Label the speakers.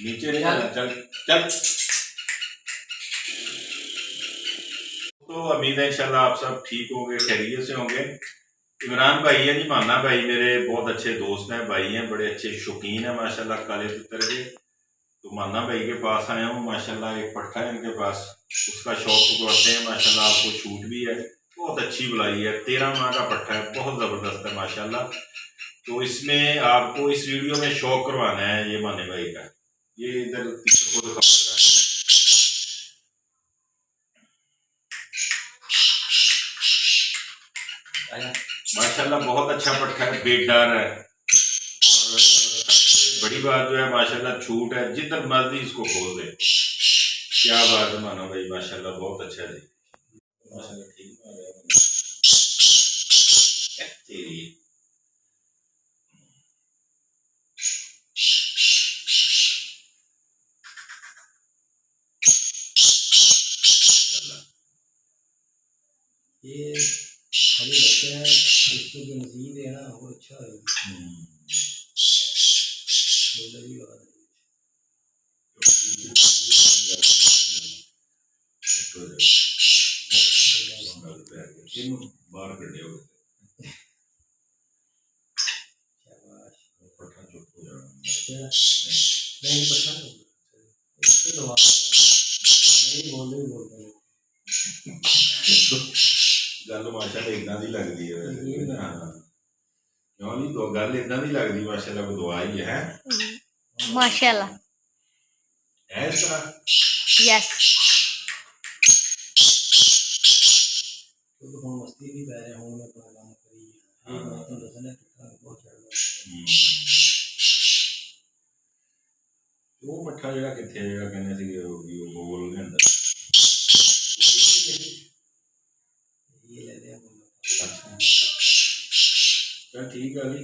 Speaker 1: नीचे नहीं जाना, चल चल। तो उम्मीद है इंशाल्लाह आप सब ठीक होंगे, खैरियत से होंगे। इमरान भाई है जी, माना भाई मेरे बहुत अच्छे दोस्त हैं, भाई हैं, बड़े अच्छे शौकीन हैं माशाल्लाह काले तितर के। तो माना भाई के पास आया हूँ माशाल्लाह, एक पट्ठा है इनके पास, उसका शौक करते हैं माशाल्लाह, आपको छूट भी है, बहुत अच्छी बुलाई है, 13 माह का पट्ठा है, बहुत ज़बरदस्त है माशाल्लाह। तो इसमें आपको इस वीडियो में शौक करवाना है ये माने भाई का। ये इधर तितर को दिखा माशाल्लाह, बहुत अच्छा पट्ठा है, बेटदार है। और सबसे बड़ी बात जो है माशाल्लाह छूट है, जिधर मर्जी इसको खोल दे। क्या बात है मानो भाई, माशाल्लाह बहुत अच्छा है माशाल्लाह, ठीक आ रहा है तेरी।
Speaker 2: ये खाली बच्चे हैं, इसको जो मजीद है ना वो अच्छा है।
Speaker 1: बाहर कटे हो गल माशाल्लाह इदां दी लगदी है वैसे। हाँ क्यों नहीं, तो गल इदां दी लगदी माशाल्लाह, को दुआ ही है
Speaker 3: माशाल्लाह।
Speaker 1: है इस तरह।
Speaker 3: यस
Speaker 2: तो हम मस्ती भी कर रहे हैं, मैं प्रोग्राम करी है मैं तो दसना कितना बहुत चढ़
Speaker 1: वो पट्ठा जेड़ा किथे जेड़ा कहने सी वो गोल के अंदर
Speaker 2: ये ले ले।
Speaker 1: अच्छा चल ठीक है अली।